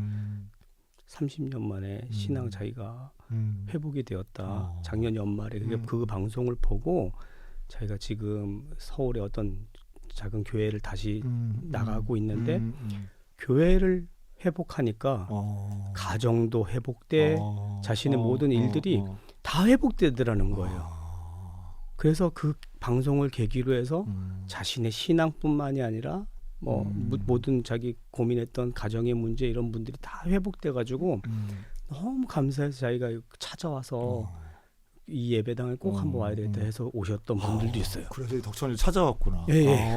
30년 만에 신앙 자기가 회복이 되었다. 작년 연말에 그 방송을 보고 자기가 지금 서울의 어떤 작은 교회를 다시 나가고 있는데 교회를 회복하니까 가정도 회복돼 자신의 모든 일들이 다 회복되더라는 거예요. 그래서 그 방송을 계기로 해서 자신의 신앙뿐만이 아니라 뭐 모든 자기 고민했던 가정의 문제 이런 분들이 다 회복돼가지고 너무 감사해서 자기가 찾아와서 이 예배당을 꼭 한번 와야 되겠다 해서 오셨던 분들도 있어요. 그래서 덕천을 찾아왔구나. 예.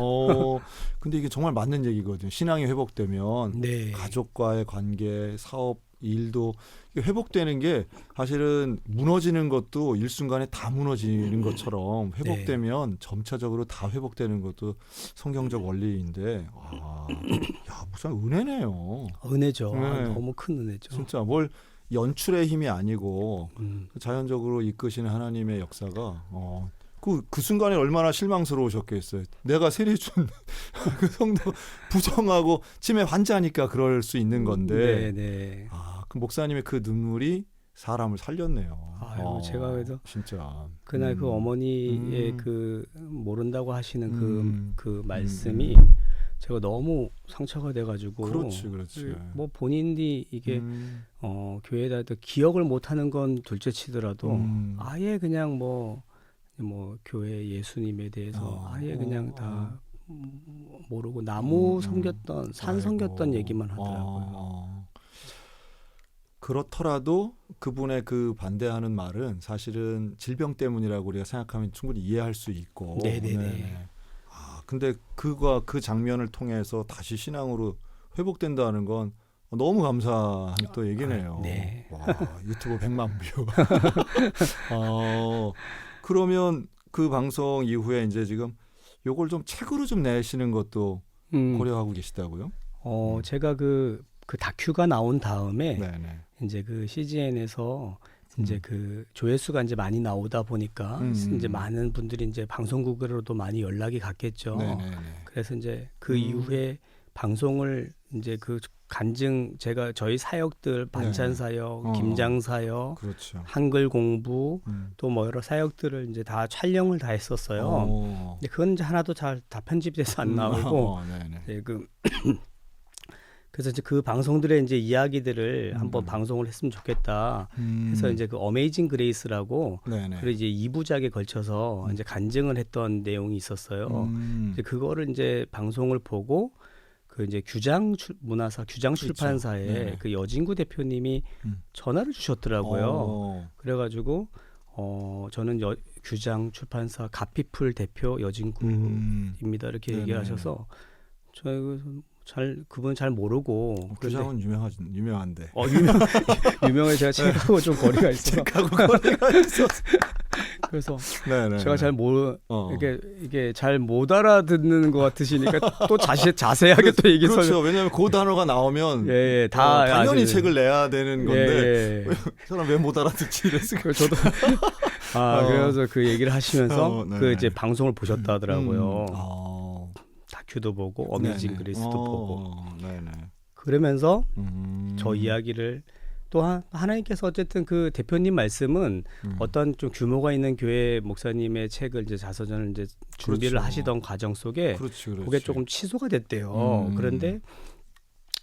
근데 이게 정말 맞는 얘기거든요. 신앙이 회복되면 가족과의 관계, 사업, 일도 회복되는 게 사실은 무너지는 것도 일순간에 다 무너지는 것처럼 회복되면 점차적으로 다 회복되는 것도 성경적 원리인데 야, 무슨 은혜네요. 은혜죠. 너무 큰 은혜죠. 진짜 뭘 연출의 힘이 아니고 자연적으로 이끄시는 하나님의 역사가 그 순간에 얼마나 실망스러우셨겠어요. 내가 세례준 그 성도 부정하고 치매 환자니까 그럴 수 있는 건데 그 목사님의 그 눈물이 사람을 살렸네요. 아유, 제가 그래도 진짜 그날 그 어머니의 그 모른다고 하시는 그 말씀이 제가 너무 상처가 돼가지고 그렇지. 뭐 본인이 이게 교회에다 기억을 못하는 건 둘째치더라도 아예 그냥 뭐 교회 예수님에 대해서 아예 그냥 다 모르고 나무 섬겼던 산 섬겼던 얘기만 하더라고요. 그렇더라도 그분의 그 반대하는 말은 사실은 질병 때문이라고 우리가 생각하면 충분히 이해할 수 있고. 네네네. 근데 그 장면을 통해서 다시 신앙으로 회복된다는 건 너무 감사한 또 얘기네요. 와, 유튜브 100만 뷰. 그러면 그 방송 이후에 이제 지금 요걸 좀 책으로 좀 내시는 것도 고려하고 계시다고요? 제가 그 다큐가 나온 다음에 이제 그 CGN에서 이제 그 조회수가 이제 많이 나오다 보니까 이제 많은 분들이 이제 방송국으로도 많이 연락이 갔겠죠. 그래서 이제 그 이후에 방송을 이제 그 간증 제가 저희 사역들 반찬 사역, 김장 사역, 한글 공부 또 뭐 여러 사역들을 이제 다 촬영을 다 했었어요. 근데 그건 이제 하나도 다 편집돼서 안 나오고 그래서 이제 그 방송들의 이제 이야기들을 한번 방송을 했으면 좋겠다. 해서 이제 그 어메이징 그레이스라고 그리고 이제 2부작에 걸쳐서 이제 간증을 했던 내용이 있었어요. 이제 그거를 이제 방송을 보고 그 이제 문화사 규장 출판사에 그 여진구 대표님이 전화를 주셨더라고요. 그래가지고 저는 규장 출판사 가피풀 대표 여진구입니다. 이렇게 얘기하셔서 저희 그분 잘 모르고 규장은 유명한데. 유명해 제가 책하고 좀 거리가 있어서. 그래서 제가 잘 이게 잘 못 알아듣는 것 같으시니까 또 자세하게 또 얘기 그렇죠. 왜냐하면 그 단어가 나오면 다 당연히 책을 내야 되는 건데 사람 왜 못 알아듣지 이랬어요. 저도 그래서 그 얘기를 하시면서 네. 그 이제 방송을 보셨다 하더라고요. 다큐도 보고 어메이징 네네. 그레이스도 보고. 네네. 그러면서 저 이야기를 또 하나님께서 어쨌든 그 대표님 말씀은 어떤 좀 규모가 있는 교회 목사님의 책을 이제 자서전을 이제 준비를 그렇죠. 하시던 과정 속에 그렇지. 그게 조금 취소가 됐대요. 그런데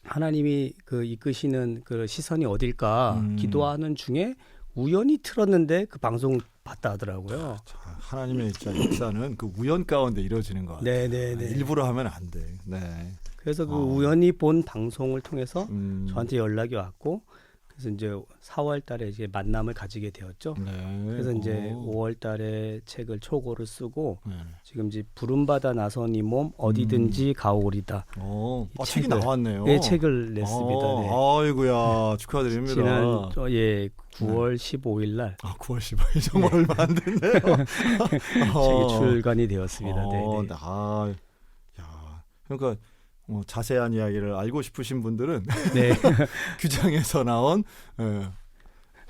하나님이 그 이끄시는 그 시선이 어딜까 기도하는 중에 우연히 틀었는데 그 방송을 봤다 하더라고요. 자, 하나님의 역사는 그 우연 가운데 이루어지는 것 같아요. 네네네. 일부러 하면 안 돼. 네. 그래서 그 우연히 본 방송을 통해서 저한테 연락이 왔고 그래서 이제 4월 달에 이제 만남을 가지게 되었죠. 네. 그래서 이제 5월 달에 책을 초고를 쓰고 네. 지금 이제 부름받아 나선 이 몸 어디든지 가오리다. 책이 나왔네요. 네, 책을 냈습니다. 네. 아이고야 축하드립니다. 지난 9월 15일 날 9월 15일 정말 얼마 안 됐네요. 책이 출간이 되었습니다. 네. 그러니까 자세한 이야기를 알고 싶으신 분들은 네. 규정에서 나온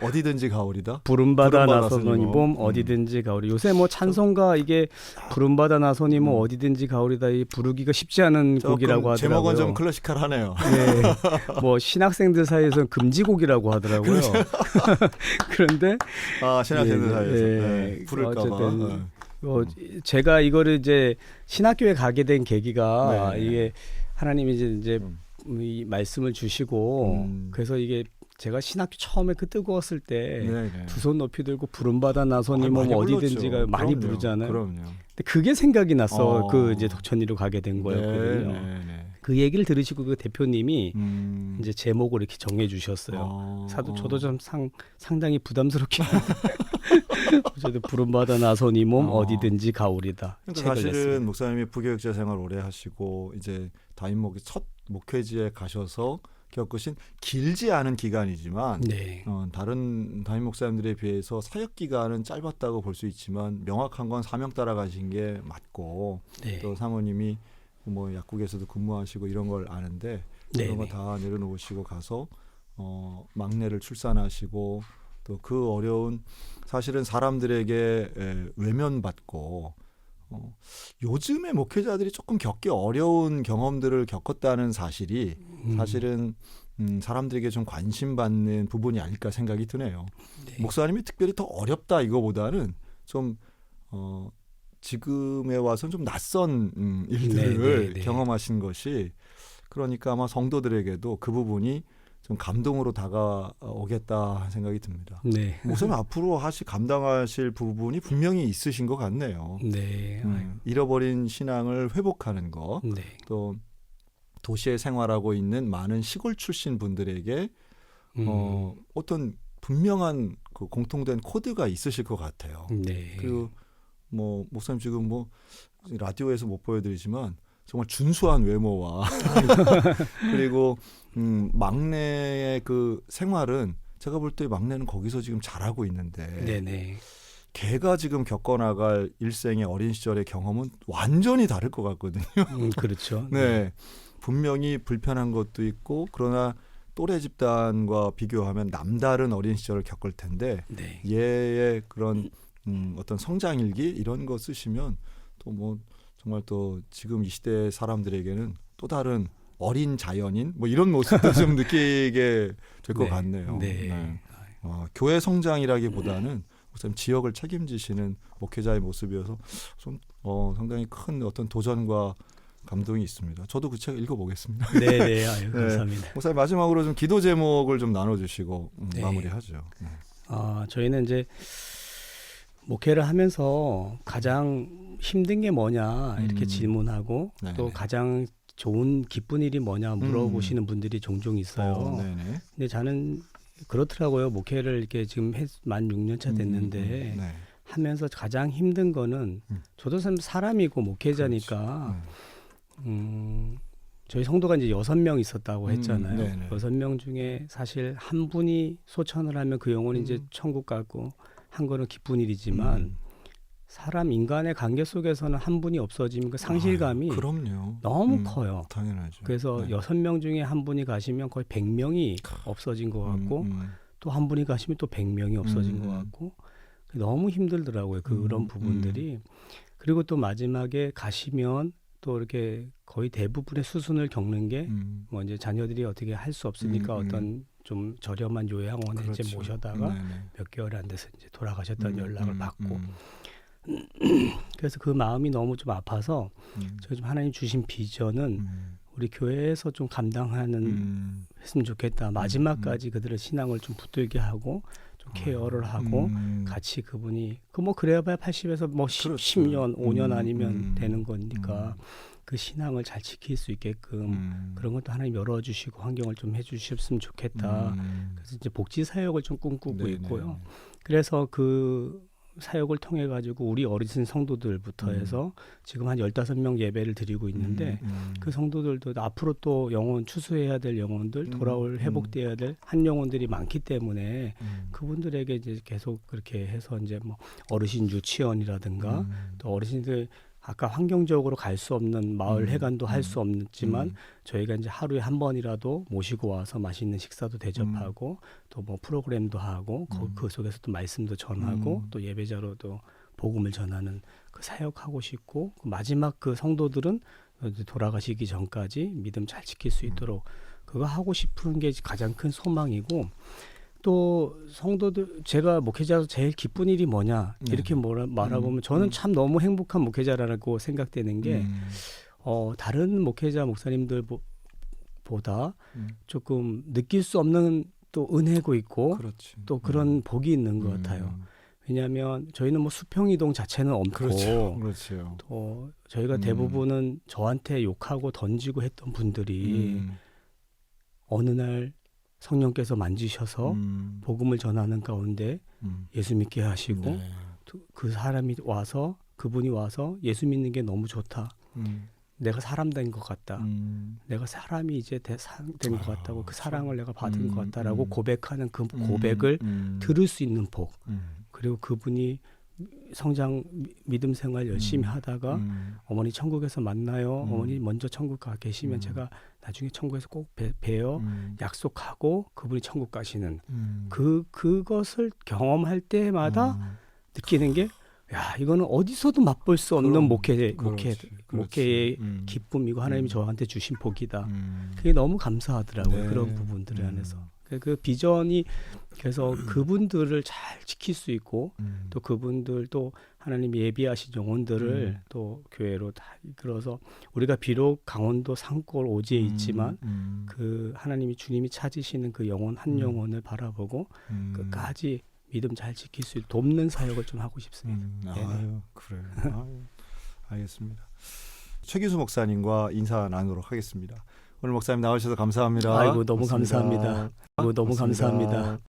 어디든지 가오리다. 부름받아 나서니 몸 어디든지 가오리. 요새 뭐 찬송가 이게 부름받아 나서니 몸 어디든지 가오리다 이 부르기가 쉽지 않은 곡이라고 하더라고요. 제목은 좀 클래시컬하네요. 네. 뭐 신학생들 사이에서는 금지곡이라고 하더라고요. 그런데 신학생들 사이에서 부를까봐. 제가 이거를 이제 신학교에 가게 된 계기가 이게 하나님이 이제 이 말씀을 주시고 그래서 이게 제가 신학교 처음에 그 뜨거웠을 때 두 손 높이 들고 부름받아 나서니 뭐 어디든지가 많이 부르잖아요. 그럼요. 근데 그게 생각이 나서 그 이제 독천이로 가게 된 거였거든요. 그 얘기를 들으시고 그 대표님이 이제 제목을 이렇게 정해 주셨어요. 저도 좀 상당히 부담스럽게 어쨌든 부름받아 나서니 몸 어디든지 가오리다. 그러니까 사실은 목사님이 부교육자 생활 오래 하시고 이제 담임목이 첫 목회지에 가셔서 겪으신 길지 않은 기간이지만 다른 담임 목사님들에 비해서 사역 기간은 짧았다고 볼 수 있지만 명확한 건 사명 따라가신 게 맞고 또 사모님이 뭐 약국에서도 근무하시고 이런 걸 아는데 그런 거 다 내려놓으시고 가서 막내를 출산하시고 또 그 어려운 사실은 사람들에게 외면받고 요즘의 목회자들이 조금 겪기 어려운 경험들을 겪었다는 사실이 사실은 사람들에게 좀 관심받는 부분이 아닐까 생각이 드네요. 목사님이 특별히 더 어렵다 이거보다는 좀 지금에 와서는 좀 낯선 일들을 경험하신 것이 그러니까 아마 성도들에게도 그 부분이 좀 감동으로 다가오겠다 생각이 듭니다. 목사님 앞으로 감당하실 부분이 분명히 있으신 것 같네요. 잃어버린 신앙을 회복하는 것, 또 도시에 생활하고 있는 많은 시골 출신 분들에게 어떤 분명한 그 공통된 코드가 있으실 것 같아요. 그 뭐 목사님 지금 뭐 라디오에서 못 보여드리지만 정말 준수한 외모와 그리고 막내의 그 생활은 제가 볼 때 막내는 거기서 지금 잘하고 있는데 걔가 지금 겪어나갈 일생의 어린 시절의 경험은 완전히 다를 것 같거든요. 그렇죠. 분명히 불편한 것도 있고 그러나 또래 집단과 비교하면 남다른 어린 시절을 겪을 텐데 얘의 그런 어떤 성장일기 이런 거 쓰시면 또 뭐 정말 또 지금 이 시대 사람들에게는 또 다른 어린 자연인 뭐 이런 모습도 좀 느끼게 될 것 같네요. 교회 성장이라기보다는 목사님 지역을 책임지시는 목회자의 모습이어서 좀 상당히 큰 어떤 도전과 감동이 있습니다. 저도 그 책 읽어보겠습니다. 아유, 감사합니다. 목사님 마지막으로 좀 기도 제목을 좀 나눠주시고 마무리하죠. 저희는 이제 목회를 하면서 가장 힘든 게 뭐냐 이렇게 질문하고 또 가장 좋은 기쁜 일이 뭐냐 물어보시는 분들이 종종 있어요. 근데 저는 그렇더라고요. 목회를 이렇게 지금 만 6년 차 됐는데 하면서 가장 힘든 거는 저도 사람이고 목회자니까 저희 성도가 이제 6명 있었다고 했잖아요. 6명 중에 사실 한 분이 소천을 하면 그 영혼이 이제 천국 가고 한 거는 기쁜 일이지만 사람 인간의 관계 속에서는 한 분이 없어지면 그 상실감이 너무 커요. 당연하죠. 그래서 6명 중에 한 분이 가시면 거의 100명이 없어진 것 같고 또 한 분이 가시면 또 100명이 없어진 것 같고 너무 힘들더라고요. 그런 부분들이. 그리고 또 마지막에 가시면 또 이렇게 거의 대부분의 수순을 겪는 게 뭐 이제 자녀들이 어떻게 할 수 없으니까 어떤 좀 저렴한 요양원에 그렇죠. 이제 모셔다가 네네. 몇 개월이 안 돼서 이제 돌아가셨다는 연락을 받고 그래서 그 마음이 너무 좀 아파서 저희 좀 하나님 주신 비전은 우리 교회에서 좀 감당하는 했으면 좋겠다. 마지막까지 그들의 신앙을 좀 붙들게 하고 좀 케어를 하고 같이 그분이 그 뭐 그래봐야 80에서 뭐 10년, 5년 아니면 되는 거니까 그 신앙을 잘 지킬 수 있게끔 그런 것도 하나님 열어주시고 환경을 좀 해주셨으면 좋겠다. 그래서 이제 복지 사역을 좀 꿈꾸고 네네. 있고요. 그래서 그 사역을 통해 가지고 우리 어르신 성도들부터 해서 지금 한 15명 예배를 드리고 있는데 그 성도들도 앞으로 또 영혼 추수해야 될 영혼들 돌아올 회복돼야 될 한 영혼들이 많기 때문에 그분들에게 이제 계속 그렇게 해서 이제 뭐 어르신 유치원이라든가 또 어르신들 아까 환경적으로 갈 수 없는 마을 회관도 할 수 없지만 저희가 이제 하루에 한 번이라도 모시고 와서 맛있는 식사도 대접하고 또 뭐 프로그램도 하고 그 속에서 또 말씀도 전하고 또 예배자로도 복음을 전하는 그 사역하고 싶고 그 마지막 그 성도들은 돌아가시기 전까지 믿음 잘 지킬 수 있도록 그거 하고 싶은 게 가장 큰 소망이고 또 성도들 제가 목회자로서 제일 기쁜 일이 뭐냐 이렇게 말해보면 저는 참 너무 행복한 목회자라고 생각되는 게 다른 목회자 목사님들보다 조금 느낄 수 없는 또 은혜고 있고 그렇지. 또 그런 복이 있는 것 같아요. 왜냐하면 저희는 뭐 수평이동 자체는 없고 그렇죠. 또 저희가 대부분은 저한테 욕하고 던지고 했던 분들이 어느 날 성령께서 만지셔서 복음을 전하는 가운데 예수 믿게 하시고 그 사람이 와서 그분이 와서 예수 믿는 게 너무 좋다. 내가 사람 된 것 같다. 내가 사람이 이제 된 것 같다고 그 사랑을 내가 받은 것 같다라고 고백하는 그 고백을 들을 수 있는 복. 그리고 그분이 성장 믿음 생활 열심히 하다가 어머니 천국에서 만나요. 어머니 먼저 천국 가 계시면 제가 나중에 천국에서 꼭 뵈요. 약속하고 그분이 천국 가시는 그것을 경험할 때마다 느끼는 게 야, 이거는 어디서도 맛볼 수 없는 목회의 기쁨이고 하나님이 저한테 주신 복이다. 그게 너무 감사하더라고요. 네. 그런 부분들에 한해서. 그 비전이 그래서 그분들을 잘 지킬 수 있고 또 그분들도 하나님이 예비하신 영혼들을 또 교회로 다 이끌어서 우리가 비록 강원도 산골 오지에 있지만 그 하나님이 주님이 찾으시는 그 영혼 한 영혼을 바라보고 끝까지 믿음 잘 지킬 수 있도록 돕는 사역을 좀 하고 싶습니다. 아유, 그래요. 아유, 알겠습니다. 최기수 목사님과 인사 나누도록 하겠습니다. 오늘 목사님 나오셔서 감사합니다. 아이고 너무 고맙습니다. 감사합니다. 아이고 너무 고맙습니다. 감사합니다.